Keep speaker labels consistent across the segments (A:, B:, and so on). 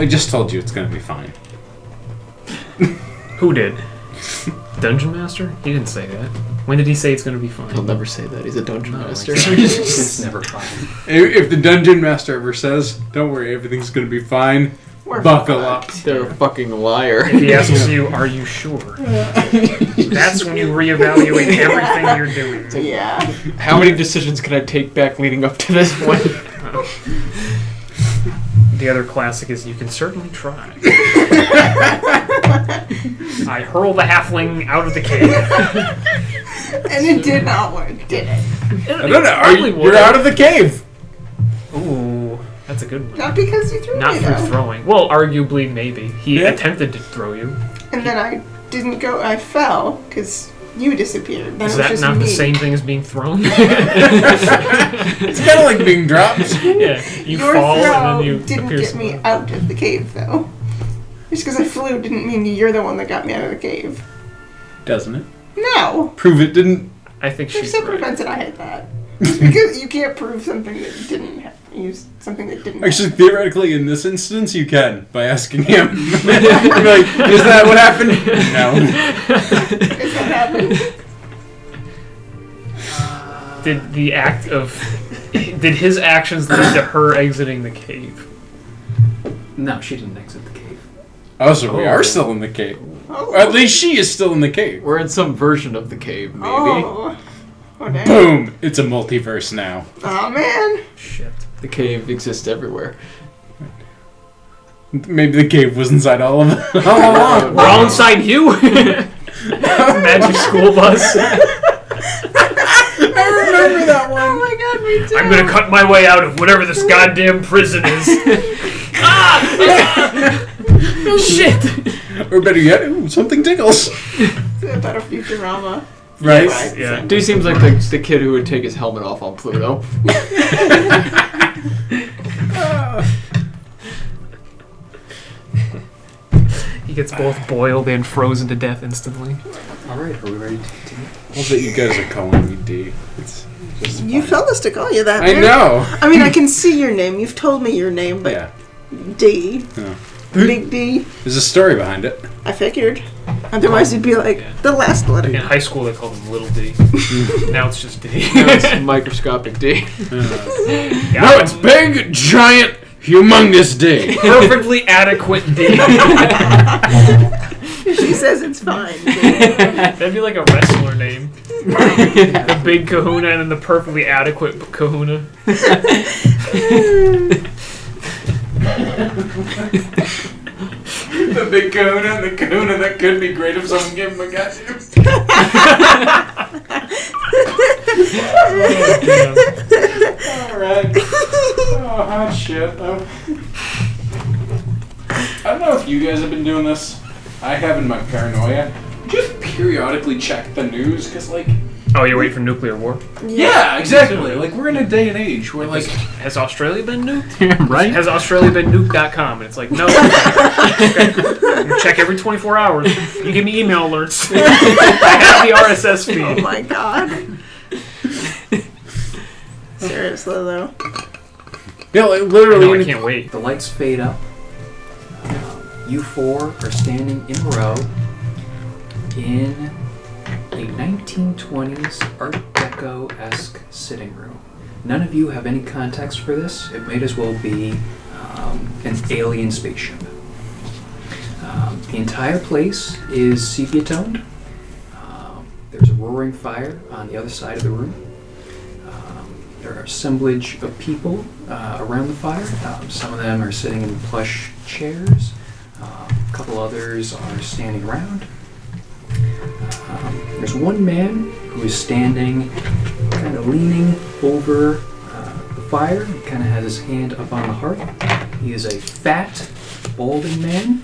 A: Well, I just told you it's going to be fine.
B: Who did? Dungeon Master? He didn't say that. When did he say it's going to be fine?
C: He'll never say that. He's a dungeon master.
D: It's never fine.
A: If the Dungeon Master ever says, don't worry, everything's going to be fine, buckle up.
C: They're a fucking liar.
B: If he asks you, are you sure? That's when you reevaluate everything you're doing.
E: Yeah.
C: How many decisions can I take back leading up to this point?
B: The other classic is you can certainly try. I hurl the halfling out of the cave.
E: And it did not work, did it?
A: I don't know. You're out of the cave.
B: Ooh, that's a good one.
E: Not because you threw
B: Not
E: me,
B: through
E: though.
B: throwing. Well, arguably, maybe. He attempted to throw you.
E: And then I didn't go, I fell, because you disappeared. Then
B: Is
E: it was
B: that
E: just
B: not
E: me.
B: the same thing as being thrown?
A: It's kind of like being dropped.
B: Yeah, you
E: Your
B: fall
E: throw
B: and then you
E: didn't
B: appear
E: get me out of the cave, though. Just because I flew didn't mean you're the one that got me out of the cave.
A: Doesn't it?
E: No.
A: Prove it didn't.
B: I think
E: There's
B: she's
E: some
B: right.
E: defense that I had that. Just because you can't prove something that didn't use something that didn't
A: Actually, theoretically, in this instance, you can by asking him. You're like, is that what happened? No.
E: Is that happened?
B: Did his actions lead to her exiting the cave?
D: No, she didn't exit the cave.
A: Oh, so we are still in the cave.
E: Oh.
A: Or at least she is still in the cave.
C: We're in some version of the cave, maybe.
E: Oh. Oh, damn.
A: Boom! It's a multiverse now.
E: Oh, man.
B: Shit.
C: The cave exists everywhere.
A: Maybe the cave was inside all of it all along.
B: We're all inside you? Magic school bus.
A: I remember that one.
E: Oh, my God, me too.
B: I'm gonna cut my way out of whatever this goddamn prison is. Shit!
A: Or better yet, ooh, something tickles.
E: It's about a Futurama.
A: Right?
B: Yeah.
C: Dude seems like the kid who would take his helmet off on Pluto.
B: He gets both boiled and frozen to death instantly.
D: Alright, are we ready to continue?
A: Well, that you guys are calling me D. It's just
E: You
A: fine.
E: told us to call you that,
A: I
E: man.
A: know.
E: I mean, I can see your name. You've told me your name, but
A: Yeah.
E: D.
A: Yeah.
E: Big D.
A: There's a story behind it.
E: I figured. Otherwise, it'd be like the last letter.
B: In high school, they called him Little D. Now it's just D.
C: It's microscopic D.
A: No, it's big, giant, humongous D.
B: Perfectly adequate D.
E: She says it's fine. D.
B: That'd be like a wrestler name. The big kahuna and then the perfectly adequate kahuna.
A: The big kahuna and the kahuna that could be great if someone gave him a goddamn. Alright. Oh, hot shit. I don't know if you guys have been doing this. I have in my paranoia. Just periodically check the news, because, like...
B: Oh, you wait for nuclear war?
A: Yeah, exactly. Like, we're in a day and age where, like...
B: Has Australia been nuked?
C: Right?
B: Has Australia been nuked.com? And it's like, no. You check every 24 hours. You give me email alerts. I have the RSS feed.
E: Oh my god. Seriously, though.
A: Yeah, like,
B: I
A: literally...
B: know, I can't wait.
D: The lights fade up. You four are standing in a row in a 1920s Art Deco-esque sitting room. None of you have any context for this. It might as well be an alien spaceship. The entire place is sepia-toned. There's a roaring fire on the other side of the room. There are assemblage of people around the fire. Some of them are sitting in plush chairs. A couple others are standing around. There's one man who is standing, kind of leaning over the fire. He kind of has his hand up on the hearth. He is a fat, balding man.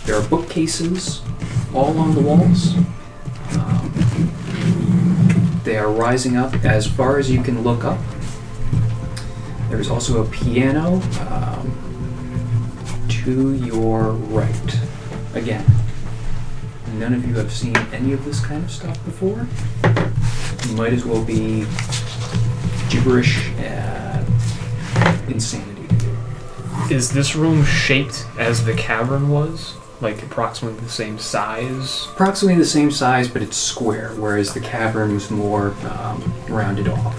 D: There are bookcases all on the walls. They are rising up as far as you can look up. There's also a piano to your right. Again, none of you have seen any of this kind of stuff before. Might as well be gibberish insanity to you.
B: Is this room shaped as the cavern was? Like approximately the same size?
D: Approximately the same size, but it's square, whereas the cavern was more rounded off.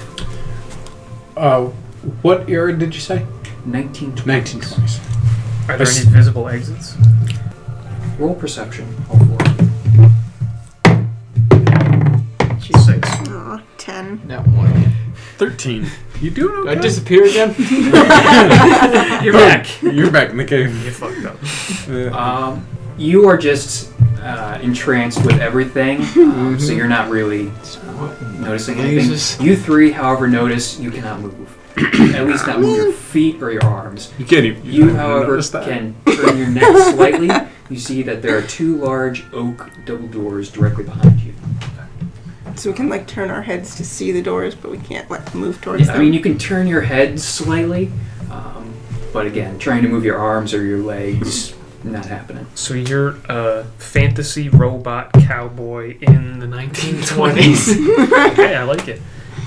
A: What era did you say?
D: 1920s.
A: 1920s.
B: Are there any visible exits?
D: Roll perception, all four.
B: 6.
E: Aw, 10.
C: That one.
A: 13. You doing
C: Do
A: okay?
C: I disappear again?
B: You're back.
A: You're back in the cave.
B: You fucked up.
D: You are just entranced with everything, so you're not really noticing anything.
C: Jesus.
D: You three, however, notice you cannot move. At least not move your feet or your arms.
A: You can't even.
D: You, however, can turn your neck slightly. You see that there are two large oak double doors directly behind you.
E: So we can like turn our heads to see the doors, but we can't like move towards
D: Yeah,
E: them.
D: I mean, you can turn your head slightly, but again, trying to move your arms or your legs, not happening.
B: So you're a fantasy robot cowboy in the 1920s. Okay, I like it.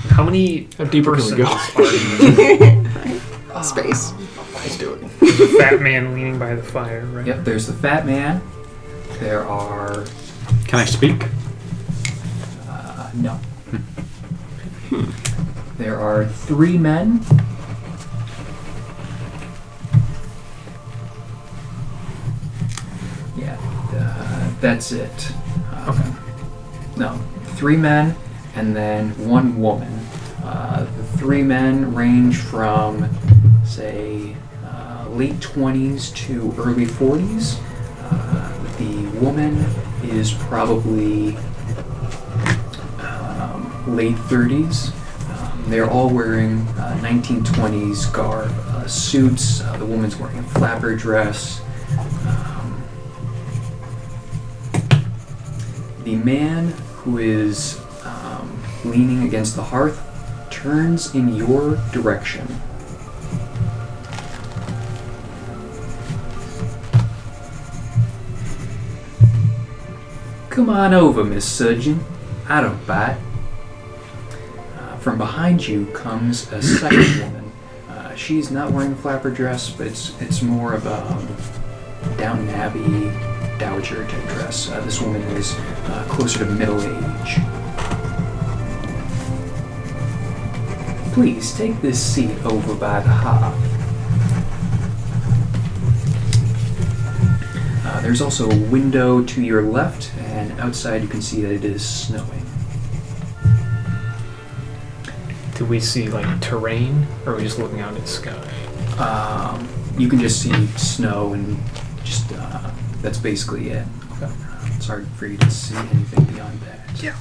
B: How many
C: How deeper can we go?
B: persons are you?
E: Space.
C: Let's do it.
B: There's a fat man leaning by the fire, right?
D: Yep, there's the fat man. There are...
A: Can I speak?
D: no. There are 3 men. Yeah, that's it.
B: Okay.
D: No, 3 men and then 1 woman. The 3 men range from, say, late 20s to early 40s. The woman is probably late 30s. They're all wearing 1920s garb, suits. The woman's wearing a flapper dress. The man who is leaning against the hearth turns in your direction. Come on over, Miss Surgeon. I don't bite. From behind you comes a second woman. She's not wearing a flapper dress, but it's more of a Downton Abbey dowager type dress. This woman is closer to middle age. Please take this seat over by the hearth. There's also a window to your left, and outside you can see that it is snowing.
B: Do we see like terrain, or are we just looking out at the sky?
D: You can just see snow, and just that's basically it.
B: Okay.
D: It's hard for you to see anything beyond that.
B: Yeah.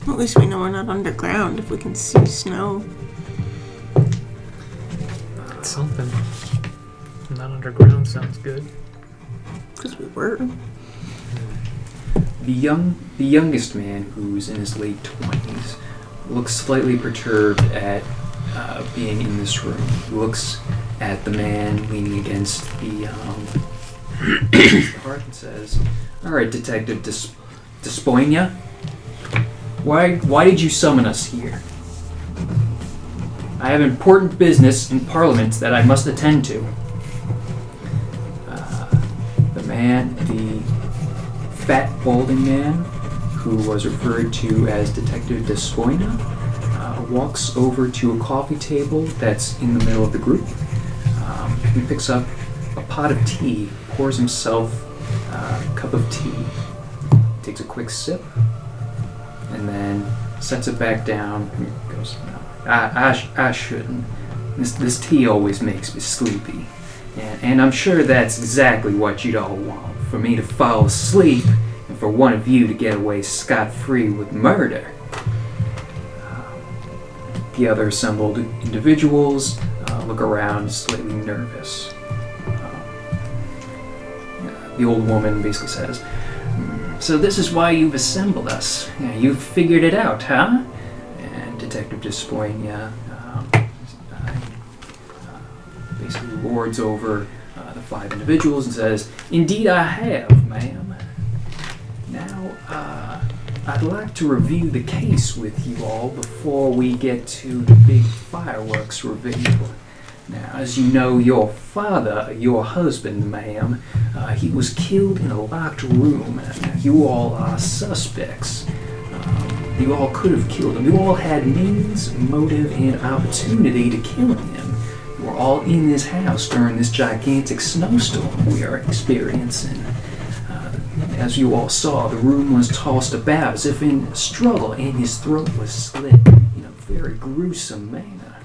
E: Well, at least we know we're not underground if we can see snow.
B: It's something. Not underground sounds good.
E: Because we were.
D: The youngest man, who's in his late 20s, looks slightly perturbed at being in this room. He looks at the man leaning against the hearth and says, "All right, Detective Despoina, why did you summon us here? I have important business in Parliament that I must attend to." The fat, balding man, who was referred to as Detective Despoina, walks over to a coffee table that's in the middle of the group. He picks up a pot of tea, pours himself a cup of tea, takes a quick sip, and then sets it back down and goes, "No, I shouldn't. This tea always makes me sleepy. And I'm sure that's exactly what you'd all want, for me to fall asleep and for one of you to get away scot-free with murder." The other assembled individuals look around slightly nervous. The old woman basically says, "So this is why you've assembled us. You've figured it out, huh?" And Detective Despoina basically lords over the 5 individuals and says, "Indeed I have, ma'am. Now, I'd like to review the case with you all before we get to the big fireworks reveal. Now, as you know, your father, your husband, ma'am, he was killed in a locked room. You all are suspects. You all could have killed him. You all had means, motive, and opportunity to kill him. You were all in this house during this gigantic snowstorm we are experiencing. As you all saw, the room was tossed about as if in struggle, and his throat was slit in a very gruesome manner.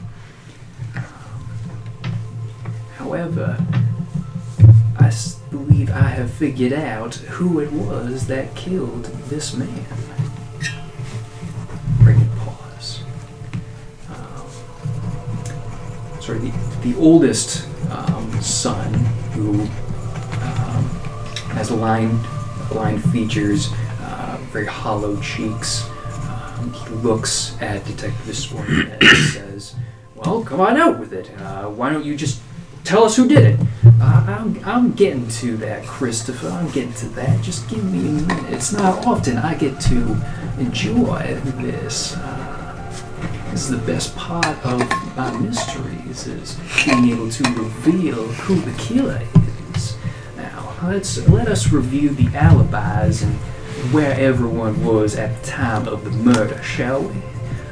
D: However, I believe I have figured out who it was that killed this man. Bring a pause. The oldest son, who has lined features, very hollow cheeks. He looks at Detective Sworn and says, "Well, come on out with it. Why don't you just tell us who did it?" I'm getting to that, Christopher. I'm getting to that. Just give me a minute. It's not often I get to enjoy this. This is the best part of my mysteries, is being able to reveal who the killer is. Now, let us review the alibis and where everyone was at the time of the murder, shall we?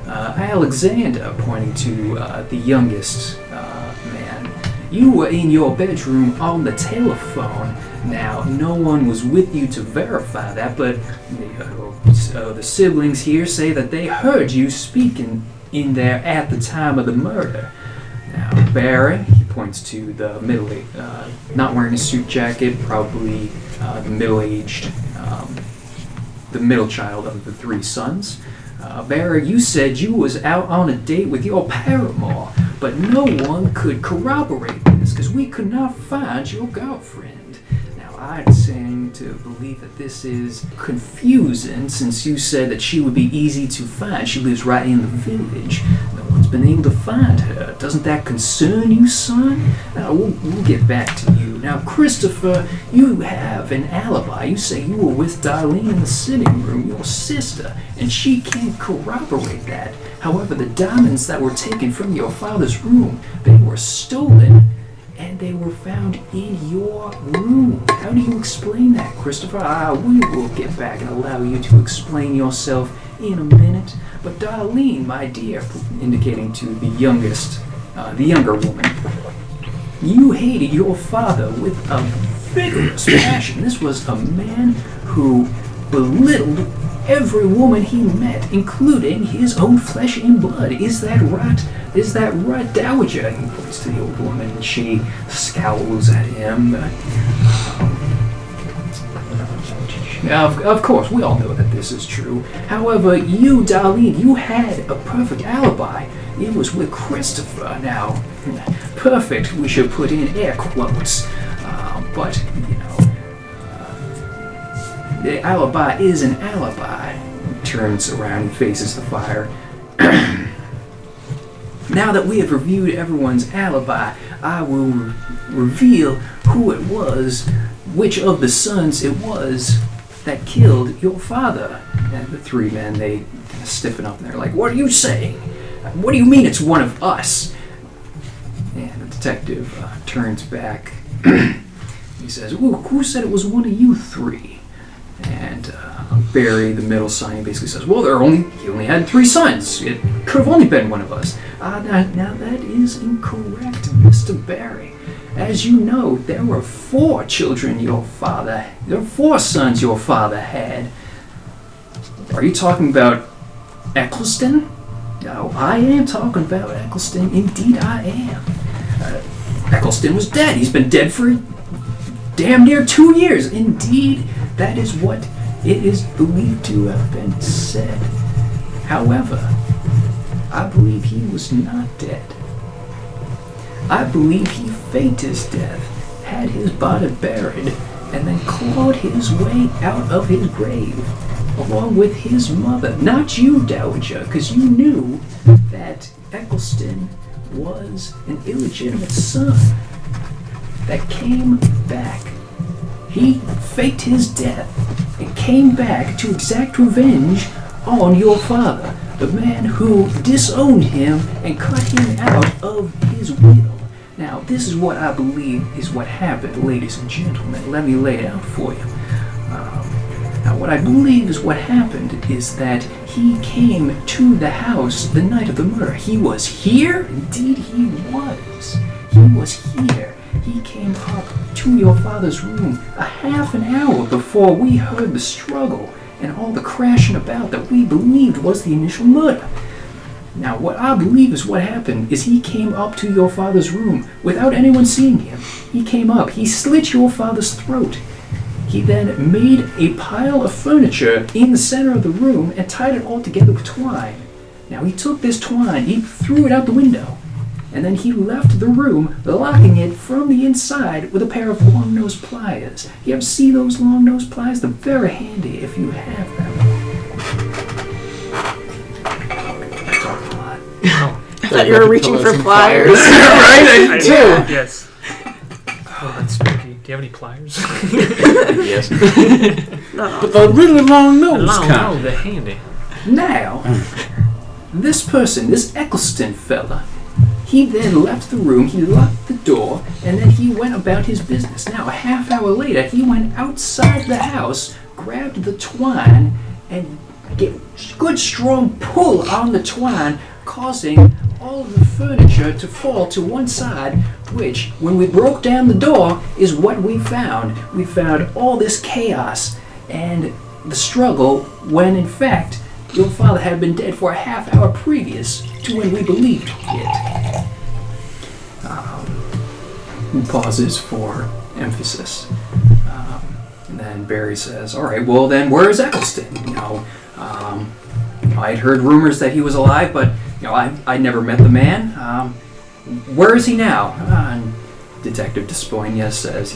D: Alexander, pointing to the youngest man, you were in your bedroom on the telephone. Now, no one was with you to verify that, but the siblings here say that they heard you speaking in there at the time of the murder. Now, Barry, he points to the not wearing a suit jacket, probably the middle-aged, the middle child of the three sons. Barry, you said you was out on a date with your paramour, but no one could corroborate this because we could not find your girlfriend. Now, I tend to believe that this is confusing since you said that she would be easy to find. She lives right in the village. No one's been able to find her. Doesn't that concern you, son? Now, we'll get back to you. Now, Christopher, you have an alibi. You say you were with Darlene in the sitting room, your sister, and she can't corroborate that. However, the diamonds that were taken from your father's room, they were stolen, and they were found in your room. How do you explain that, Christopher? We will get back and allow you to explain yourself in a minute. But Darlene, my dear, indicating to the younger woman, you hated your father with a vigorous passion. This was a man who belittled every woman he met, including his own flesh and blood. Is that right? Is that right, Dowager? He points to the old woman, and she scowls at him. Of course, we all know that this is true. However, you, Darlene, you had a perfect alibi. It was with Christopher. Now, perfect, we should put in air quotes. But, the alibi is an alibi. He turns around and faces the fire. Now that we have reviewed everyone's alibi, I will reveal who it was, which of the sons it was that killed your father. And the three men, they kind of stiffen up and they're like, "What are you saying? What do you mean it's one of us?" And the detective turns back. He says, "Who said it was one of you three?" And Barry, the middle son, basically says, "Well, he only had three sons. It could have only been one of us." Now that is incorrect, Mr. Barry. As you know, there were 4 children there were 4 sons your father had. Are you talking about Eccleston? No, I am talking about Eccleston. Indeed, I am. Eccleston was dead. He's been dead for damn near 2 years. Indeed, that is what it is believed to have been said. However, I believe he was not dead. I believe he faked his death, had his body buried, and then clawed his way out of his grave, along with his mother. Not you, Dowager, because you knew that Eccleston was an illegitimate son that came back. He faked his death and came back to exact revenge on your father, the man who disowned him and cut him out of his will. Now, this is what I believe is what happened, ladies and gentlemen. Let me lay it out for you. Now, what I believe is what happened is that he came to the house the night of the murder. He was here? Indeed, he was. He was here. He came up to your father's room a half an hour before we heard the struggle and all the crashing about that we believed was the initial murder. Now, what I believe is what happened is he came up to your father's room without anyone seeing him. He came up, he slit your father's throat. He then made a pile of furniture in the center of the room and tied it all together with twine. Now, he took this twine, he threw it out the window, and then he left the room, locking it from the inside with a pair of long-nosed pliers. You ever see those long-nosed pliers? They're very handy if you have them. I talked a lot.
E: I thought you were reaching for pliers.
B: Right? Too. Yes. Oh, that's spooky. Do you have any pliers?
C: Yes.
A: But the really long nose kind.
B: No, they're handy.
D: Now, this person, this Eccleston fella, he then left the room, he locked the door, and then he went about his business. Now, a half hour later, he went outside the house, grabbed the twine, and get good strong pull on the twine, causing all of the furniture to fall to one side, which, when we broke down the door, is what we found. We found all this chaos and the struggle when, in fact, your father had been dead for a half hour previous to when we believed it. He pauses for emphasis. And then Barry says, all right, well then, where is Eccleston? I'd heard rumors that he was alive, but I never met the man. Where is he now? And Detective Despoina says,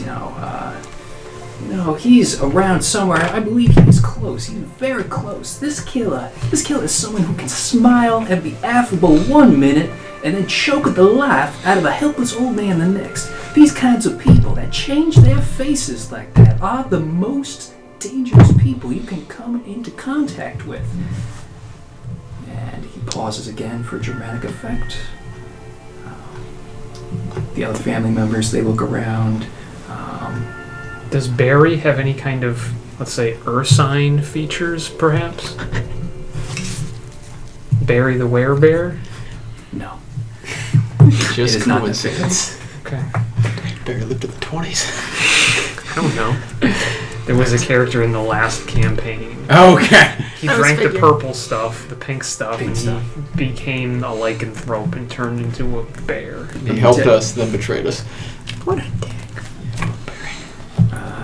D: he's around somewhere. I believe he's close. He's very close. This killer is someone who can smile and be affable one minute and then choke the life out of a helpless old man the next. These kinds of people that change their faces like that are the most dangerous people you can come into contact with. And he pauses again for dramatic effect. The other family members, they look around.
B: Does Barry have any kind of, let's say, Ursine features, perhaps? Barry the Werebear?
D: No.
C: Just
D: It is not
C: coincidence.
B: Okay.
C: Barry lived in the 20s.
B: I don't know. There was a character in the last campaign.
A: Okay.
B: He
E: I was
B: drank the
E: figuring.
B: purple stuff, the pink stuff,
D: Pink
B: and
D: stuff.
B: he became a lycanthrope and turned into a bear.
C: He helped us, then betrayed us.
E: What a dick.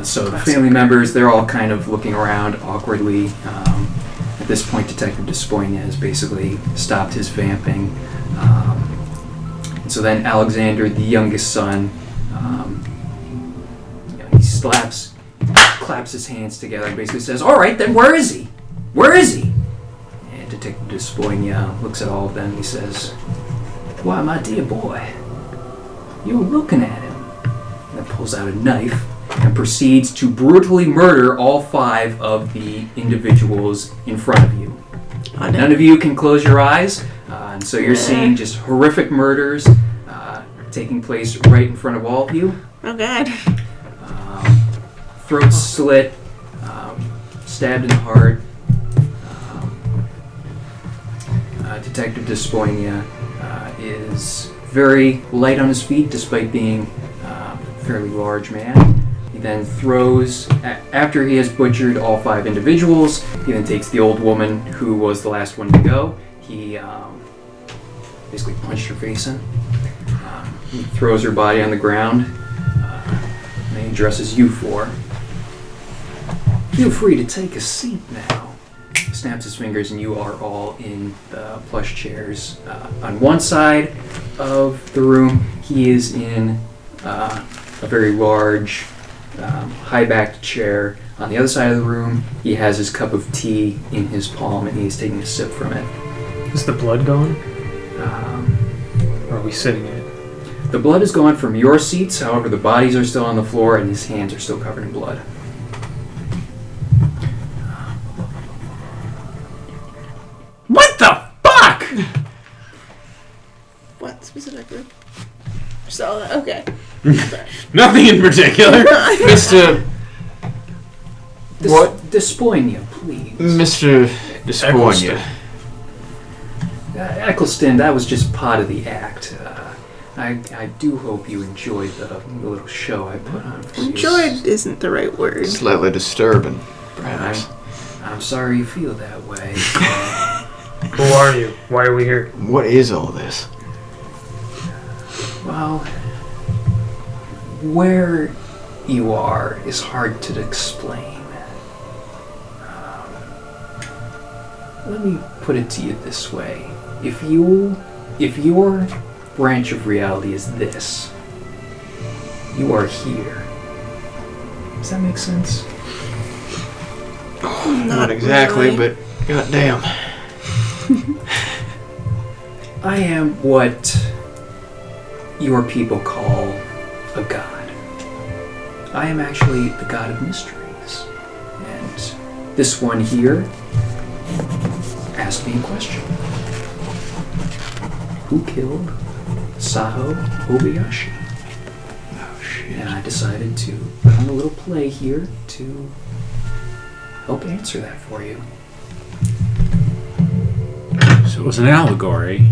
D: So the family members, they're all kind of looking around awkwardly. At this point, Detective Despoina has basically stopped his vamping. And so then Alexander, the youngest son, he claps his hands together and basically says, all right, then where is he? Where is he? And Detective Despoina looks at all of them and he says, why, my dear boy, you're looking at him. And then pulls out a knife and proceeds to brutally murder all 5 of the individuals in front of you. None of you can close your eyes, and so you're seeing just horrific murders taking place right in front of all of you.
E: Oh god.
D: Throats slit, stabbed in the heart. Detective Despoina is very light on his feet despite being a fairly large man. He then throws, after he has butchered all 5 individuals, he then takes the old woman who was the last one to go. He basically punched her face in. He throws her body on the ground. And he addresses you 4. Feel free to take a seat now. He snaps his fingers and you are all in the plush chairs. On one side of the room, he is in a very large, high-backed chair. On the other side of the room, he has his cup of tea in his palm and he's taking a sip from it.
B: Is the blood gone? Or are we sitting in it?
D: The blood is gone from your seats, however the bodies are still on the floor and his hands are still covered in blood.
A: What the fuck?
E: What specifically? So, okay.
A: Nothing in particular.
C: Mr. What?
D: Despoinia, please.
C: Mr. Despoinia.
D: Eccleston, that was just part of the act. I do hope you enjoyed the little show I put on for you.
E: Enjoyed isn't the right word.
C: Slightly disturbing, perhaps.
D: I'm sorry you feel that way.
B: Who are you? Why are we here?
C: What is all this?
D: Well, where you are is hard to explain. Let me put it to you this way. If your branch of reality is this, you are here. Does that make sense?
C: Not exactly,
E: really.
C: but goddamn.
D: I am what your people call a god. I am actually the god of mysteries. And this one here asked me a question. Who killed Saho Obiyashi?
C: Oh, shit.
D: And I decided to put on a little play here to help answer that for you.
A: So it was an allegory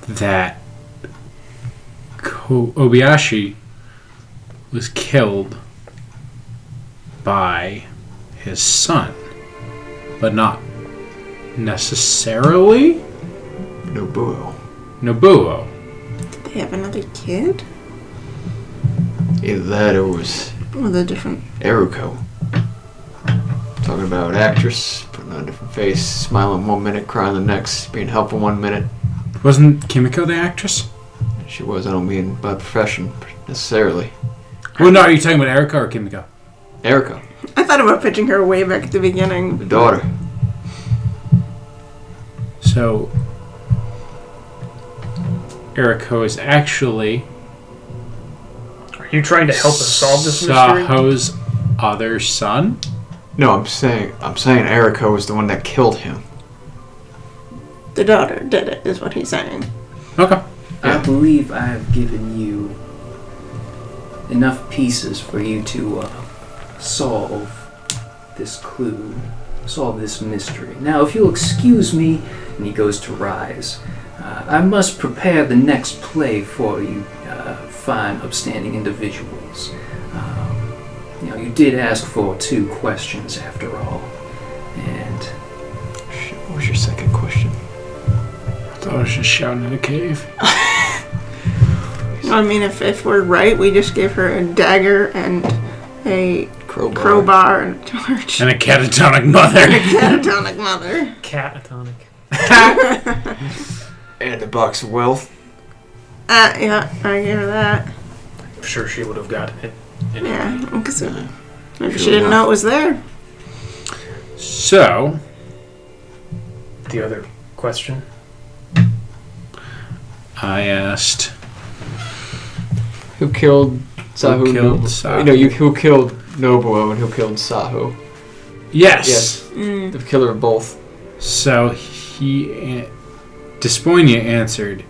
A: that Obiyashi was killed by his son, but not necessarily
C: Nobuo.
A: Nobuo.
E: Did they have another kid?
C: Either that or it was
E: With a different...
C: Eruko. Talking about actress, putting on a different face, smiling 1 minute, crying the next, being helpful 1 minute.
A: Wasn't Kimiko the actress?
C: She was, I don't mean by profession necessarily.
A: Well, no, are you talking about Erika or Kimiko?
C: Eruko,
E: I thought about pitching her way back at the beginning.
C: the daughter.
A: So, Eriko is actually
B: Are you trying to help us solve this mystery?
A: Saho's other son?
C: No, I'm saying Eruko was the one that killed him.
E: The daughter did it, is what he's saying.
A: Okay.
D: I believe I have given you enough pieces for you to solve this clue, solve this mystery. Now, if you'll excuse me, and he goes to rise, I must prepare the next play for you fine, upstanding individuals. You did ask for 2 questions after all, and...
C: Shit, what was your second question?
A: I thought I was just shouting at a cave.
E: I mean, if we're right, we just gave her a dagger and a crowbar and a torch.
A: And a catatonic mother.
E: Catatonic mother.
B: Catatonic.
C: And a box of wealth.
E: Yeah, I gave her that.
B: I'm sure she would have gotten it.
E: Yeah, because maybe
C: Sure
E: she didn't
C: enough.
E: know it was there.
A: So,
B: The other question?
A: I asked,
C: Who killed Sahu?
A: Who killed
C: Nobu-
A: Sahu?
C: No, who killed Nobuo and who killed Sahu?
A: yes.
C: Yes. The killer of both.
A: So Despoinia answered,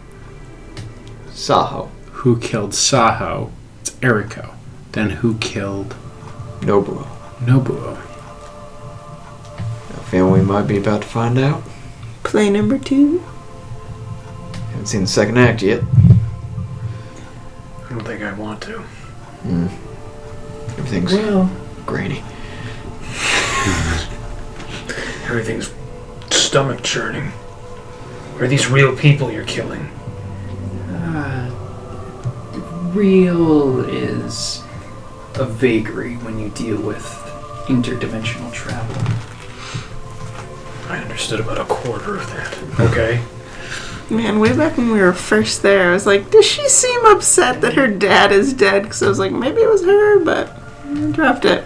C: Sahu.
A: who killed Saho? It's Eriko. Then who killed
C: Nobuo.
A: Nobuo?
C: A family we might be about to find out.
E: Play number 2.
C: Haven't seen the second act yet.
B: I don't think I want to.
C: Everything's
D: Well,
C: grainy.
B: Everything's stomach churning. Are these real people you're killing?
D: real is a vagary when you deal with interdimensional travel.
B: I understood about a quarter of that. Okay.
E: Man, way back when we were first there, I was like, does she seem upset that her dad is dead? Because I was like, maybe it was her, but I dropped it.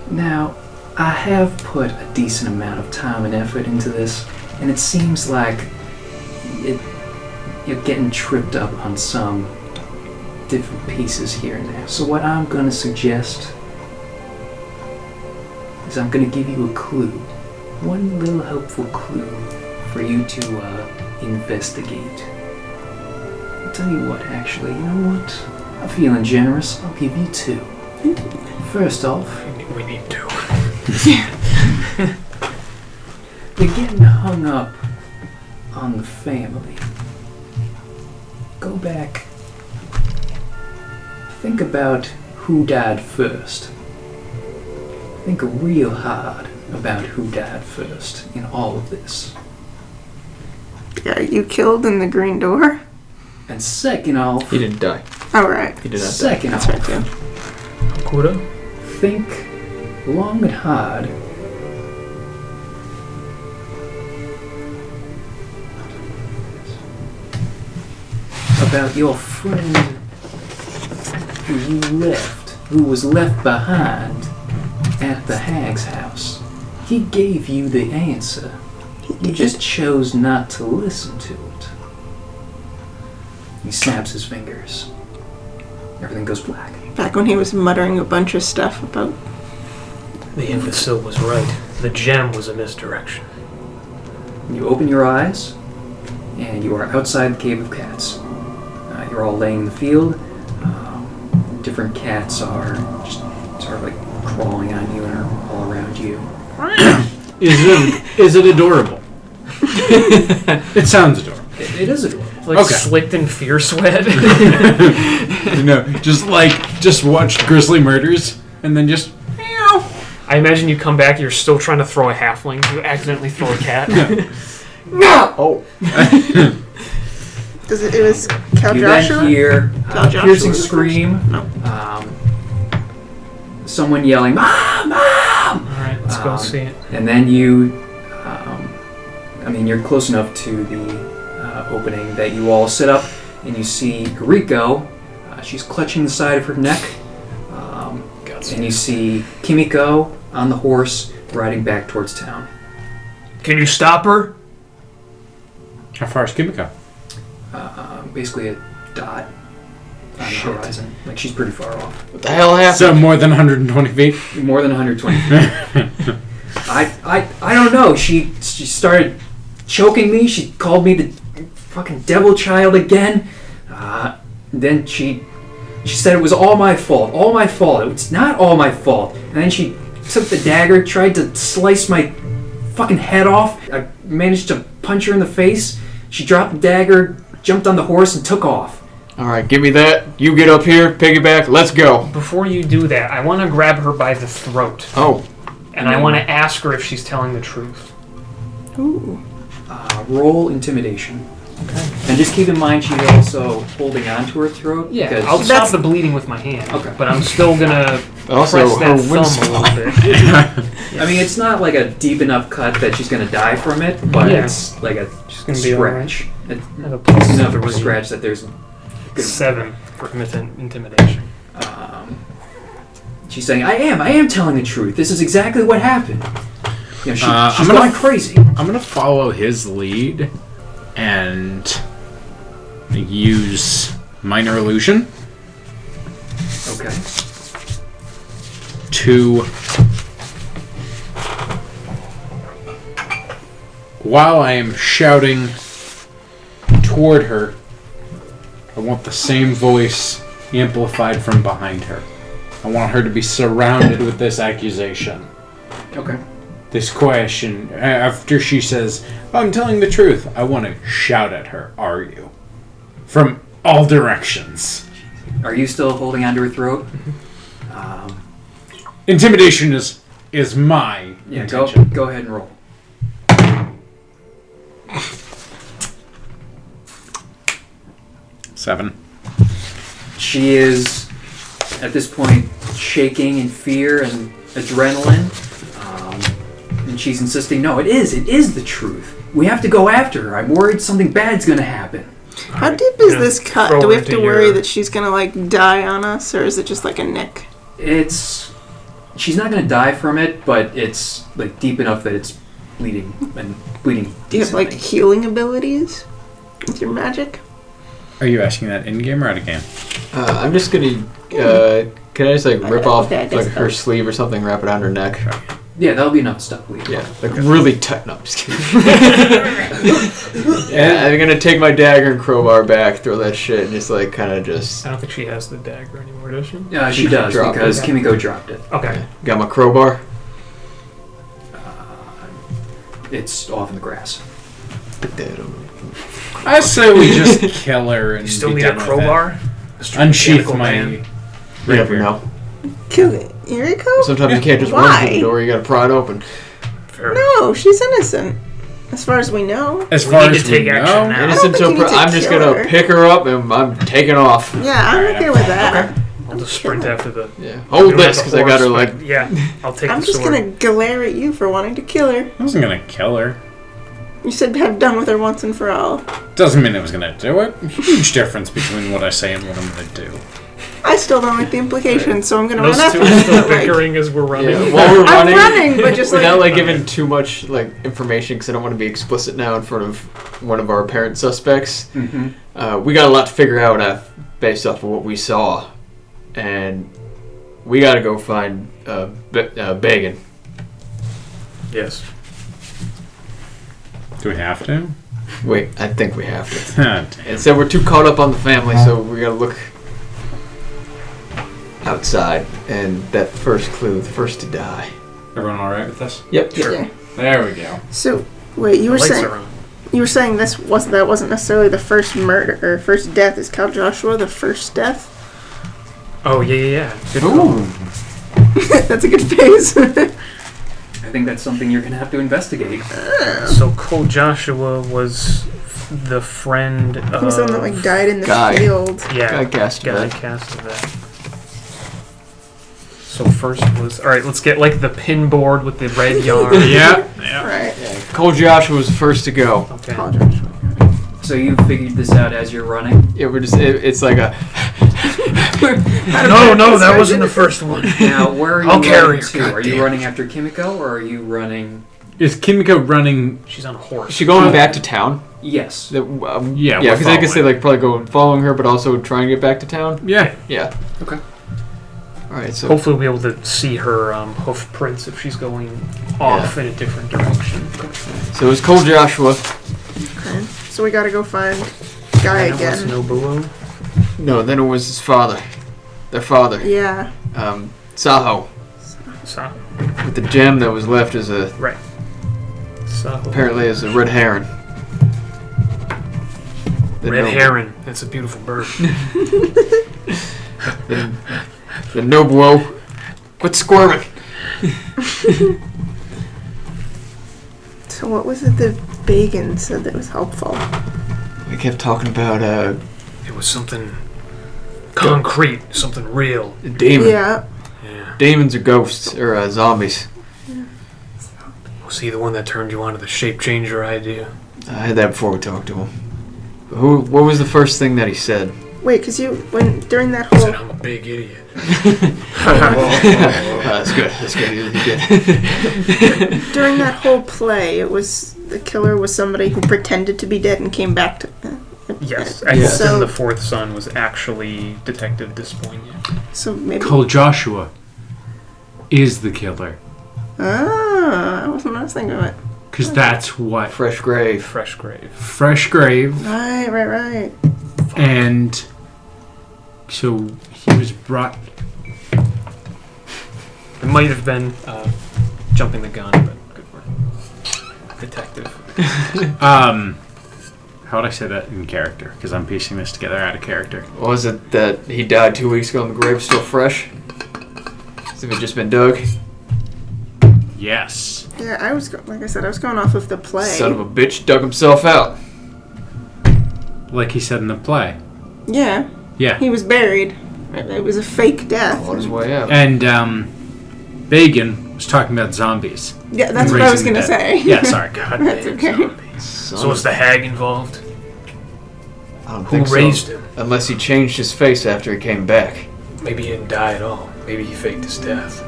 D: Now, I have put a decent amount of time and effort into this, and it seems like you're getting tripped up on some different pieces here and there. So what I'm going to suggest is I'm going to give you a clue. One little helpful clue for you to investigate. tell you what, actually, you know what? I'm feeling generous. I'll give you 2. First off,
B: We need to.
D: you're getting hung up on the family. Go back. Think about who died first. Think real hard about who died first in all of this.
E: Yeah, you killed in the green door?
D: And second off,
C: He didn't die.
E: Alright.
C: He did not die.
D: second
E: That's
D: off,
E: right, too.
B: Kuda?
D: think long and hard about your friend who was left behind at the hag's house. He gave you the answer. You just chose not to listen to it. He snaps his fingers. Everything goes black.
E: Back when he was muttering a bunch of stuff about...
B: The imbecile was right. The gem was a misdirection.
D: You open your eyes, and you are outside the Cave of Cats. You're all laying in the field. Different cats are just sort of like crawling on you and are all around you.
A: Is it adorable? It sounds adorable.
D: It is adorable.
B: Like
A: Okay.
B: slicked in fear sweat.
A: Just watch Grisly Murders and then just
B: I imagine you come back, you're still trying to throw a halfling. You accidentally throw a cat.
D: No! Oh.
E: It was Cal
D: You
E: Joshua?
D: then hear
E: Cal
D: a
E: Joshua
D: piercing
E: was the
D: scream.
E: No.
D: Someone yelling, "Mom! Mom!"
B: Alright, let's go see it.
D: And then you, you're close enough to the opening that you all sit up and you see Riko. She's clutching the side of her neck. And you see Kimiko on the horse riding back towards town.
B: Can you stop her?
A: how far is Kimiko?
D: Basically a dot on the horizon. Like, she's pretty far off.
C: What the hell happened?
A: So more than 120 feet.
D: More than 120 feet. I don't know. She started choking me. She called me the fucking devil child again. Then she said it was all my fault. All my fault. It's not all my fault. And then she took the dagger, tried to slice my fucking head off. I managed to punch her in the face. She dropped the dagger, jumped on the horse, and took off.
C: Alright, give me that. You get up here, piggyback, let's go.
B: Before you do that, I want to grab her by the throat.
C: Oh.
B: And I want to ask her if she's telling the truth.
E: Ooh.
D: Roll intimidation. Okay. And just keep in mind she's also holding on to her throat.
B: Yeah,
D: because
B: I'll stop the bleeding with my hand.
D: Okay.
B: But I'm still going to
C: Also,
B: press that
C: her
B: thumb
C: wind's
B: a little bit.
D: I mean, it's not like a deep enough cut that she's going to die from it, but
B: Yeah.
D: it's like a
B: She's going to be
D: scratch.
B: I have a plus
D: It's enough of a
B: 3.
D: scratch that there's good
B: 7 for intimidation.
D: She's saying, I am telling the truth. This is exactly what happened. You know, she's
A: I'm
D: going
A: gonna-
D: crazy.
A: I'm gonna follow his lead and use minor illusion
D: Okay.
A: to, while I am shouting toward her, I want the same voice amplified from behind her. I want her to be surrounded with this accusation.
D: Okay.
A: This question, after she says, I'm telling the truth, I want to shout at her, are you? From all directions.
D: Are you still holding onto her throat?
A: Intimidation is my
D: Yeah,
A: intention.
D: go ahead and roll.
A: Seven.
D: She is, at this point, shaking in fear and adrenaline. And she's insisting, no, it is the truth. We have to go after her. I'm worried something bad's going to happen.
E: How deep is this cut?
B: throw
E: Do we
B: her
E: have to
B: into
E: worry
B: your-
E: that she's gonna, like, die on us, or is it just like a nick?
D: She's not going to die from it, but it's like deep enough that it's bleeding and bleeding.
E: Do you have, like,
D: decently.
E: healing abilities with your magic?
A: Are you asking that in-game or out-of-game?
C: I'm just gonna, can I just like rip off
E: Okay, I guess
C: like her
E: so.
C: sleeve or something, wrap it on her neck?
D: Yeah, that'll be enough stuff.
C: Yeah, like really tight. No, I'm just kidding. Yeah, I'm gonna take my dagger and crowbar back, throw that shit, and just like kind of just.
B: I don't think she has the dagger anymore, does she?
D: Yeah, she does
C: dropped
D: because
B: it.
D: Kimiko dropped it.
B: Okay.
C: Got my crowbar.
D: It's off in the grass.
A: I say we just kill her and
B: You still
A: be
B: need
A: done
B: a
A: with
B: crowbar?
A: it. Unsheath my.
C: You never know.
E: Kill Yuriko?
C: Sometimes you can't just run through the
E: Why?
C: door. You gotta pry it open.
B: Fair.
E: No, she's innocent. As far as we know.
A: As
B: We
A: far
B: need
A: as
B: to take
A: we
B: action
A: know,
B: now.
C: Innocent
E: think you
C: till
E: need to
C: I'm just
E: kill
C: gonna
E: her.
C: pick her up and I'm taking off.
E: Yeah, I'm okay with that.
B: I'll just sprint after the.
C: Yeah.
B: We
C: Hold
B: don't have
C: this
B: the
C: because I got her
B: horse,
C: like.
B: but yeah, I'll take
E: I'm
B: the
E: just
B: sword.
E: gonna glare at you for wanting to kill her.
A: I wasn't gonna kill her.
E: You said have done with her once and for all.
A: Doesn't mean I was gonna do it. Huge difference between what I say and what I'm gonna do.
E: I still don't like the implications, so I'm gonna
B: Those
E: run
B: two
E: after
B: are
E: her.
B: still
E: Like,
B: bickering as we're running.
C: Yeah, while we're
E: I'm
C: running,
E: running, but just
C: without
E: like
C: like giving too much like information because I don't want to be explicit now in front of one of our apparent suspects.
D: Mm-hmm.
C: We got a lot to figure out based off of what we saw, and we got to go find Bagan.
B: Yes.
A: Do we have to?
C: Wait, I think we have to.
A: Damn.
C: And so we're too caught up on the family, so we got to look outside. And that first clue, the first to die.
A: Everyone all right with this?
C: Yep.
B: Sure.
E: Yeah.
A: There we go.
E: So wait, you were
B: Lights
E: saying
B: are on.
E: that wasn't necessarily the first murder or first death. Is Count Joshua the first death?
B: Oh yeah. Good call.
C: Ooh.
E: That's a good phase.
D: I think that's something you're gonna have to investigate.
B: So Cole Joshua was the friend of.
E: He was the one that like died in the
C: Guy.
E: field.
B: Yeah.
C: Guy cast
B: Guy
C: that.
B: cast of that. So first was all right. Let's get like the pin board with the red yarn.
A: Yeah.
E: Right.
C: Cole Joshua was the first to go.
B: Okay.
E: Call Joshua.
D: So you figured this out as you're running.
C: Yeah, we're just. It's like a.
B: No, that wasn't the first one.
D: Now, where are you
B: I'll carry
D: running
B: her,
D: to? Are you
B: goddamn.
D: running after Kimiko, or are you running?
A: Is Kimiko running?
B: She's on a horse.
C: Is she going back to town?
D: Yes.
A: Yeah,
C: Yeah,
A: we're
C: because I guess they
A: following.
C: like probably go following her, but also trying to get back to town.
A: Yeah.
C: Yeah.
D: Okay.
C: All right. So
B: Hopefully we'll be able to see her hoof prints if she's going off in a different direction.
C: so it was Cole Joshua.
E: Okay. So we gotta go find Guy
B: And it was
E: again.
B: Nobuo.
C: No, then it was his father. Their father.
E: Yeah.
C: Saho.
B: Sa-
C: With the gem that was left as a
B: right. Sa-
C: apparently as a red heron.
B: Red heron. That's a beautiful bird.
C: The Nobuo. Quit squirming.
E: So what was it that Bagan said that was helpful?
C: We kept talking about
B: It was something concrete, something real.
C: a demon.
E: Yeah.
B: Yeah.
C: Demons or ghosts or zombies.
B: Was he the one that turned you on to the shape changer idea?
C: I had that before we talked to him. What was the first thing that he said?
E: Wait, because during that
B: He said,
E: whole
B: I'm a big idiot.
C: That's good. That's good. He did.
E: during that whole play, it was the killer was somebody who pretended to be dead and came back to.
B: Yes.
C: Yeah.
B: Eccleston,
E: So-
B: the fourth son, was actually Detective Despoignant.
E: So maybe.
A: Cole Joshua is the killer.
E: Ah, I wasn't thinking of it.
A: Because that's what
C: Fresh grave.
B: Fresh grave.
A: fresh grave.
E: Right.
A: And so he was brought.
B: It might have been jumping the gun, but good work. Detective.
A: How would I say that in character? Because I'm piecing this together out of character.
C: Was it that he died 2 weeks ago and the grave's still fresh? As if it just been dug?
A: Yes.
E: Yeah, I was like I said, I was going off of the play.
C: Son of a bitch dug himself out.
A: Like he said in the play.
E: Yeah,
A: Yeah.
E: he was buried. It was a fake death.
C: On his way out.
A: And Bagan was talking about zombies.
E: Yeah, that's what I was
A: Raising
E: gonna
A: the dead.
E: say.
A: Yeah, sorry.
B: God
E: That's
B: damn
E: okay.
B: zombies.
C: Son
B: So was
C: of-
B: the hag involved?
C: I don't
B: Who
C: think so.
B: raised him?
C: Unless he changed his face after he came back.
B: Maybe he didn't die at all. Maybe he faked his death.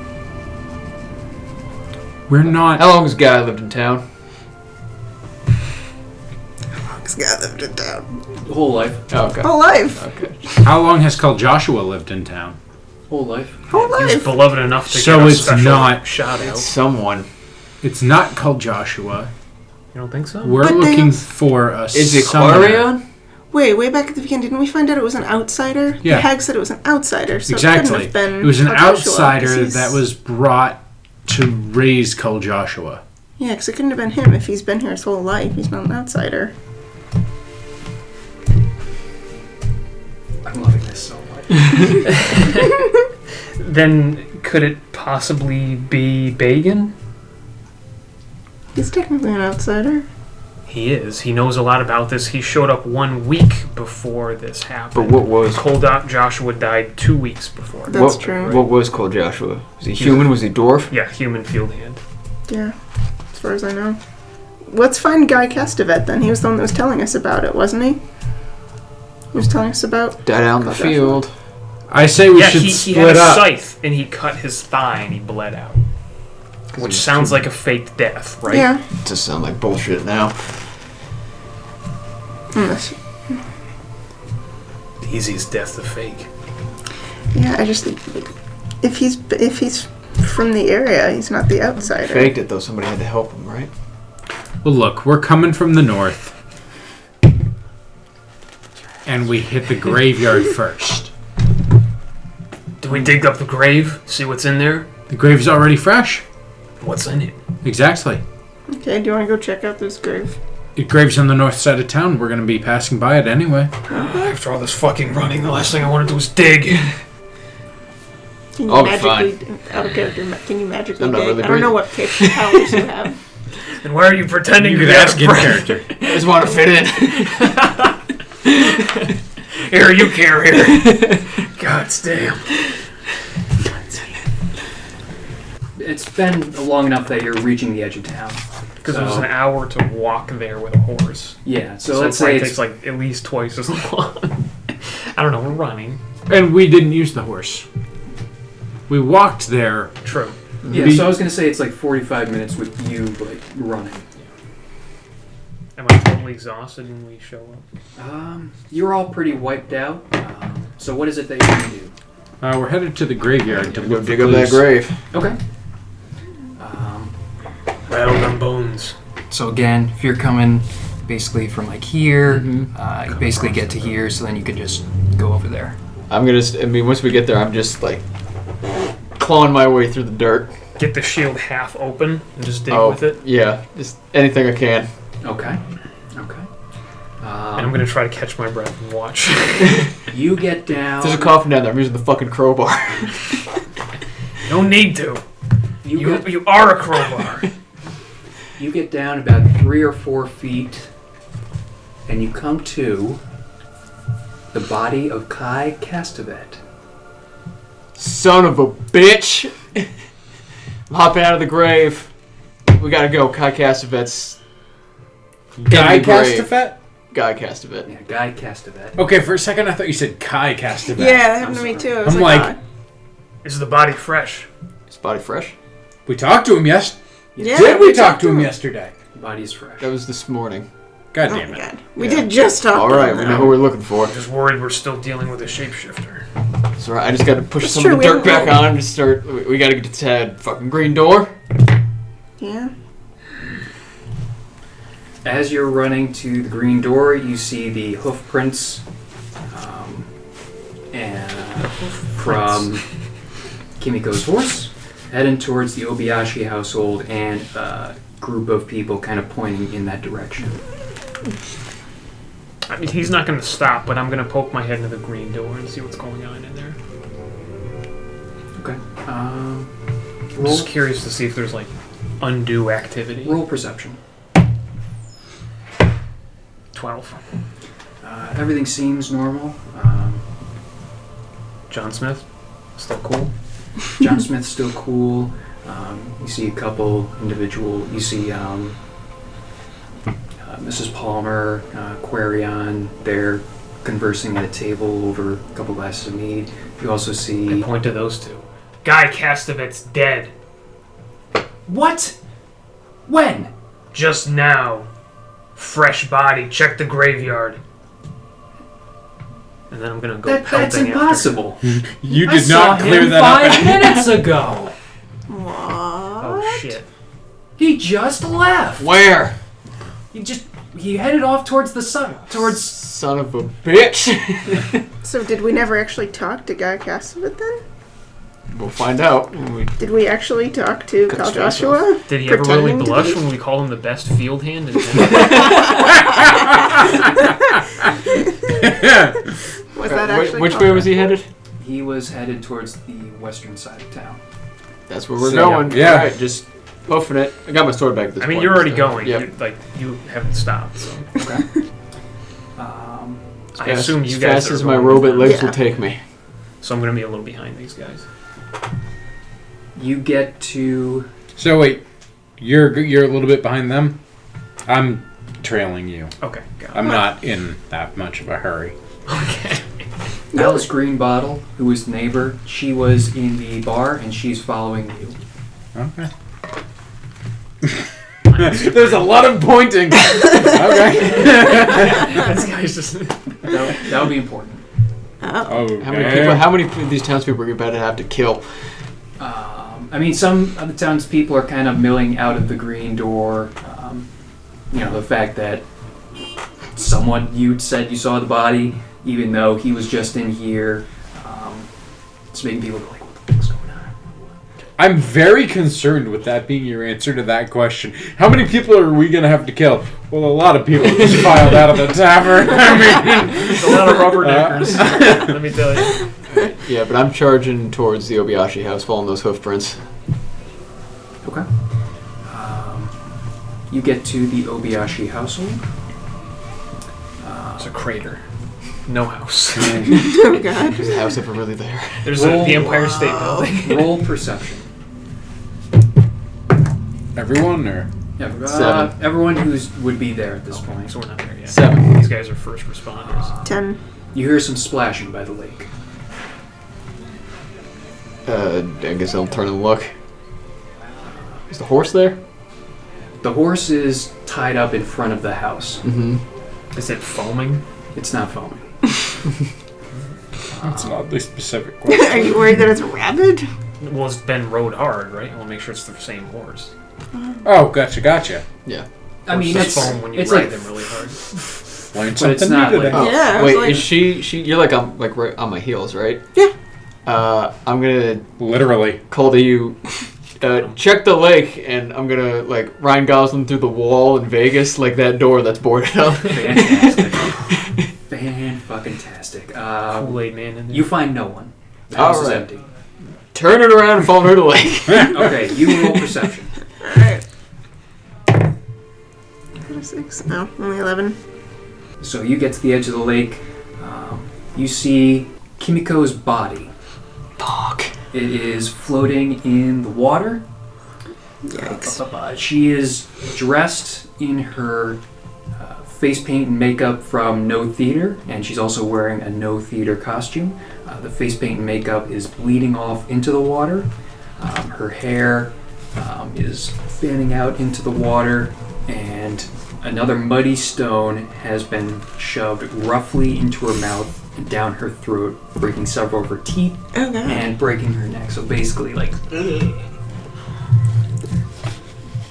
A: We're not.
C: How long has Guy lived in town?
E: This guy lived in town.
D: Whole life.
C: Oh, okay.
E: Whole life.
C: Okay.
A: How long has Cole Joshua lived in town?
D: Whole life.
E: Whole
B: He was
E: life.
B: beloved enough to
A: So
B: get a
A: it's
B: special
A: not-
B: shout out.
C: It's someone.
A: It's not called Joshua.
B: You don't think so?
A: We're
E: But they
A: looking
E: also-
A: for a
C: Is it
A: summoner.
C: Clarion?
E: Wait, way back at the beginning, didn't we find out it was an outsider?
A: Yeah.
E: The hag said it was an outsider, so it
A: Exactly.
E: couldn't have been
A: It was an
E: Call Joshua, 'cause
A: outsider
E: he's-
A: that was brought to raise Call Joshua.
E: Yeah, because it couldn't have been him if he's been here his whole life. He's not an outsider.
D: I'm loving this so much.
B: Then could it possibly be Bagan?
E: He's technically an outsider.
B: He is. He knows a lot about this. He showed up 1 week before this happened.
C: But what was
B: Cold Joshua died 2 weeks before.
E: That's
C: what,
E: true.
C: What was called Joshua? Was he human? Was he dwarf?
B: Yeah, human field hand.
E: Yeah, as far as I know. Let's find Guy Castevet then. He was the one that was telling us about it, wasn't he? He was telling us about...
C: Died out in the
E: Called
C: field.
A: I say we should
B: he
A: split
B: had a
A: up.
B: scythe and he cut his thigh and he bled out. Which sounds like a faked death, right?
E: Yeah.
C: It just sounds like bullshit now.
E: Unless-
B: The easiest death to fake.
E: Yeah, I just think like, if he's from the area, he's not the outsider.
C: Faked it though. Somebody had to help him, right?
A: Well, look, we're coming from the north. And we hit the graveyard first.
B: Do we dig up the grave? See what's in there?
A: The grave's already fresh.
B: What's in it?
A: Exactly.
E: Okay, do you want to go check out this grave?
A: The grave's on the north side of town. We're going to be passing by it anyway.
B: After all this fucking running, the last thing I want to do is dig.
E: Can you
C: Oh,
E: magically out of character? Can you magically
C: I'm not
E: dig?
C: really
E: I don't know what powers you have.
B: And why are you pretending
A: You
B: you're
A: could
B: that
A: ask in
B: friend?
A: character.
C: I just want to fit in.
B: Here, you care here. God damn.
D: It's been long enough that you're reaching the edge of town.
B: Because it was an hour to walk there with a horse.
D: Yeah, so
B: So
D: let's
B: it probably
D: say
B: takes like at least twice as long. I don't know, we're running.
A: And we didn't use the horse. We walked there.
B: True.
D: yeah. So I was gonna say it's like 45 minutes with you like running.
B: Am I totally exhausted when we show up?
D: You're all pretty wiped out. So what is it that you're gonna do?
A: We're headed to the graveyard to
C: Go
A: look for
C: dig up that
A: clues.
C: grave.
D: Okay.
B: Rattle them bones.
D: So again, if you're coming basically from like here, you basically get to here, so then you can just go over there.
C: I'm gonna. I mean, once we get there, I'm just like clawing my way through the dirt.
B: Get the shield half open and just dig
C: Oh,
B: with it.
C: yeah, just anything I can.
D: Okay. Okay.
B: And I'm going to try to catch my breath and watch.
D: You get down.
C: If there's a coffin down there, I'm using the fucking crowbar.
B: No need to.
D: You
B: You are a crowbar.
D: You get down about 3 or 4 feet, and you come to the body of Kai Castevet.
C: Son of a bitch! I'm hopping out of the grave. We gotta go. Kai Castevet's
A: Guy
C: in the grave.
A: Castevet?
C: Guy Castevet.
D: Yeah, Guy Castevet.
A: Okay, for a second I thought you said Kai Castevet.
E: Yeah, that happened to me too. I was
A: I'm
E: like,
A: like-
B: Is the body fresh?
C: His body fresh?
A: We talked to him
E: yeah,
A: Did we talk to him yesterday?
D: Body's fresh.
C: That was this morning.
A: God
E: Oh
A: damn
E: my
A: it.
E: god. We did just talk to
C: Alright,
E: him,
C: we
E: though.
C: know who we're looking for.
B: I'm just worried we're still dealing with a shapeshifter.
C: It's alright, I just gotta push
E: It's
C: some
E: true,
C: of
E: we
C: the dirt
E: haven't
C: back on and just start. We gotta get to that fucking green door.
E: Yeah.
D: As you're running to the green door, you see the hoof prints and from Kimiko's horse, heading towards the Obiyashi household, and a group of people kind of pointing in that direction.
B: I mean, he's not going to stop, but I'm going to poke my head into the green door and see what's going on in there.
D: Okay.
B: I'm
D: Roll,
B: just curious to see if there's like undue activity.
D: roll perception.
B: 12.
D: Everything seems normal.
B: John Smith, still cool.
D: John Smith's still cool. You see a couple individual. You see Mrs. Palmer, Quarion. They're conversing at a table over a couple glasses of mead. You also
B: I
D: see.
B: point to those two. Guy Castevet's dead.
D: What? When?
B: Just now. Fresh body. Check the graveyard. And and then I'm gonna go
D: That's
B: pelting
D: impossible.
A: You
D: I
A: did
D: saw
A: not clear
D: him
A: that
D: 5
A: up.
D: minutes ago.
E: What?
B: Oh shit!
D: He just left.
C: Where?
D: He headed off towards the sun. Towards.
C: Son of a bitch.
E: So did we never actually talk to Guy Cassavet then?
C: We'll find out. When we
E: Did we actually talk to
C: Cut
E: Cal
C: his face
E: Joshua?
B: Did he ever really
E: Pretending to
B: blush
E: be-
B: when we call him the best field hand in town?
E: Was that actually
C: which
E: called?
C: way was he headed?
D: He was headed towards the western side of town.
C: That's where we're
A: So,
C: going.
A: yeah.
C: Alright, just hoofing it. I got my sword back at this
B: I
C: point.
B: mean, you're already
C: so-
B: going.
C: Yep.
B: You haven't stopped. So
D: Okay.
B: I assume you
C: as
B: guys
C: fast
B: are
C: as my
B: going
C: robot
B: down.
C: legs
E: Yeah.
C: will take me.
B: So I'm gonna be a little behind these guys.
D: You get to.
A: So wait, you're a little bit behind them. I'm trailing you.
B: Okay, got it.
A: I'm not in that much of a hurry.
B: Okay.
D: Alice Greenbottle, who was the neighbor, she was in the bar and she's following you.
A: Okay. There's a lot of pointing. Okay.
B: This guy's just.
D: That would be important.
A: Oh,
C: How many of these townspeople are you about to have to kill?
D: I mean, some of the townspeople are kind of milling out of the green door. The fact that you'd said you saw the body, even though he was just in here. It's making people go like, what the fuck's going on?
A: I'm very concerned with that being your answer to that question. How many people are we going to have to kill? Well, a lot of people just filed out of the tavern. I mean,
B: There's a lot of rubberneckers. Let me tell you.
C: Yeah, but I'm charging towards the Obiyashi house, following those hoof prints.
D: Okay. You get to the Obiyashi household.
B: There's a crater. No house.
E: Oh god.
C: Is the house ever really there?
B: There's
D: Roll-
B: the Empire State Building.
D: Roll perception.
A: everyone, or?
C: Seven.
D: Everyone would be there at this point.
B: So we're not there yet.
C: 7.
B: These guys are first responders.
E: 10.
D: You hear some splashing by the lake.
C: I guess I'll turn and look. Is the horse there?
D: The horse is tied up in front of the house.
C: Mm-hmm.
B: Is it foaming?
D: It's not foaming.
A: That's an oddly specific question.
E: Are you worried that it's rabid?
B: Well, it's been rode hard, right? We'll make sure it's the same horse.
A: Oh, gotcha.
C: Yeah.
D: I mean,
B: Horses
D: it's
B: foam when you
D: it's
B: ride
D: like
B: them really hard.
A: Learn
D: But it's
A: something
D: not
A: new
D: like-
A: today.
C: Oh,
E: Yeah, I was
C: wait,
E: like-
C: is she? You're like right on my heels, right?
E: Yeah.
C: I'm gonna
A: Literally.
C: call to you. Check the lake, and I'm gonna like Ryan Gosling through the wall in Vegas, like that door that's boarded up.
D: fantastic. Fan-fucking-tastic.
B: Kool-Aid man in there.
D: You find no one. The house is
C: Alright.
D: empty.
C: Turn it around and follow her to the lake.
D: Okay, you roll perception.
E: Alright. 6. No, only 11.
D: So you get to the edge of the lake. You see Kimiko's body.
C: Fuck.
D: It is floating in the water.
E: Yikes.
D: She is dressed in her face paint and makeup from No Theater, and she's also wearing a No Theater costume. The face paint and makeup is bleeding off into the water. Her hair is fanning out into the water, and another muddy stone has been shoved roughly into her mouth and down her throat, breaking several of her teeth
E: Oh god.
D: and breaking her neck. So basically, like,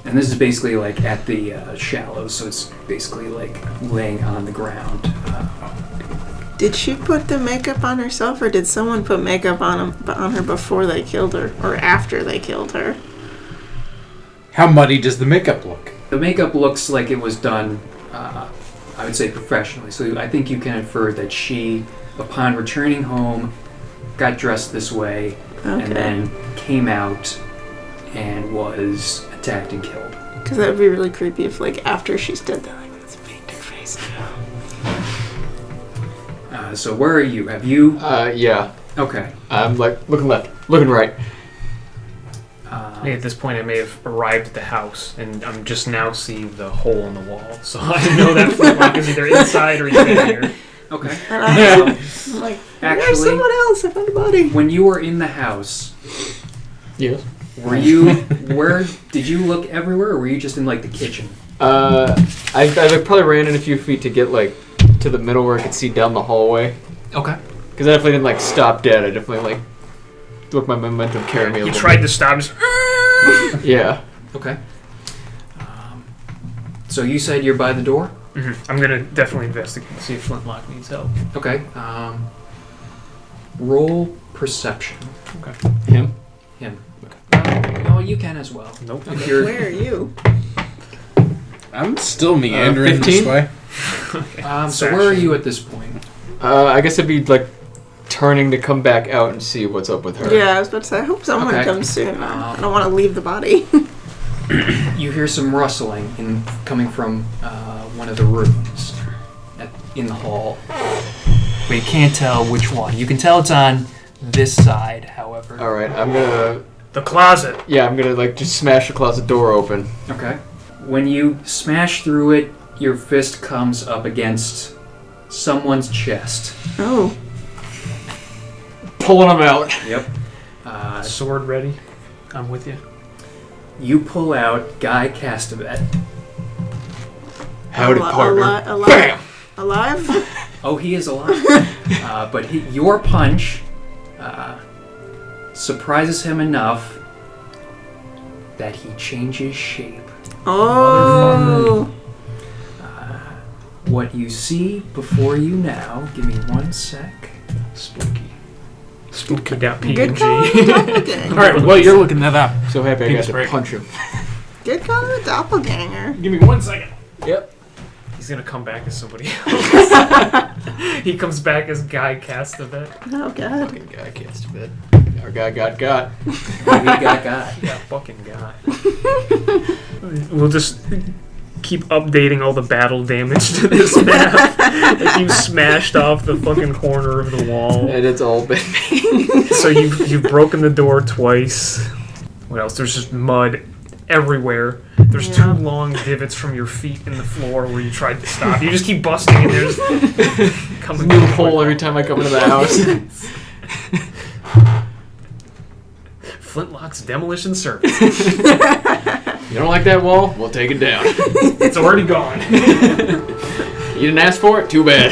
D: and this is basically like at the shallows. So it's basically like laying on the ground.
E: Did she put the makeup on herself, or did someone put makeup on her before they killed her, or after they killed her?
A: How muddy does the makeup look?
D: The makeup looks like it was done, I would say, professionally. So I think you can infer that she, upon returning home, got dressed this way,
E: Okay.
D: and then came out and was attacked and killed.
E: Because that would be really creepy if, like, after she's dead, they're like, let's paint her face.
D: So where are you? Have you?
C: Yeah.
D: Okay.
C: I'm like looking left, looking right.
B: I think at this point I may have arrived at the house, and I'm just now seeing the hole in the wall. So I know that Flintlock is either inside or he's in here.
D: Okay.
E: And I'm like, there's
D: Actually,
E: someone else. I found a body.
D: when you were in the house,
C: Yes.
D: were you? Where did you look everywhere, or were you just in like the kitchen?
C: I probably ran in a few feet to get like to the middle where I could see down the hallway.
D: Okay.
C: Because I definitely didn't like stop dead. I definitely like let my momentum carry me a
B: He
C: little
B: tried
C: bit.
B: to stop. Just,
C: Yeah.
D: Okay. So you said you're by the door?
B: I'm gonna definitely investigate and see if Flintlock needs help.
D: Okay. Roll perception.
B: Okay.
C: Him?
D: Him. No, you can as well.
B: Nope.
D: If you're,
E: Where are you?
A: I'm still meandering
C: 15?
A: this way.
D: so where are you at this point?
C: I guess I'd be like turning to come back out and see what's up with her.
E: Yeah, I was about to say, I hope someone
D: Okay.
E: comes soon. I don't want to leave the body.
D: You hear some rustling coming from one of the rooms in the hall. But you can't tell which one. You can tell it's on this side, however.
C: All right, I'm gonna.
B: The closet.
C: Yeah, I'm gonna like just smash the closet door open.
D: Okay. When you smash through it, your fist comes up against someone's chest.
E: Oh.
C: Pulling them out.
D: Yep.
B: Sword ready. I'm with you.
D: You pull out Guy Castavet.
C: Howdy, partner.
E: Alive?
C: Bam!
E: Alive?
D: Oh, he is alive. But your punch surprises him enough that he changes shape.
E: Oh.
D: What you see before you now, give me 1 sec.
B: Spooky. Spooky dot
E: Good
B: PNG.
E: call on the doppelganger.
A: All right, well, you're looking that up.
C: So happy I got to
A: break.
C: punch him.
E: Good call on the doppelganger.
A: Give me 1 second.
C: Yep.
B: He's gonna come back as somebody else. He comes back as Guy Castavet.
E: Oh, God.
C: Fucking guy cast a bit. Our guy got.
D: We got Guy.
B: Yeah, fucking guy. We'll just keep updating all the battle damage to this map. Like you smashed off the fucking corner of the wall.
C: And it's all been me.
B: So you've broken the door twice. What else? There's just mud everywhere. There's
E: Yeah.
B: 2 long divots from your feet in the floor where you tried to stop. You just keep busting and there's coming
C: New hole every time I come into the house.
B: Flintlock's demolition service.
C: You don't like that wall? We'll take it down.
B: It's already gone.
C: You didn't ask for it? Too bad.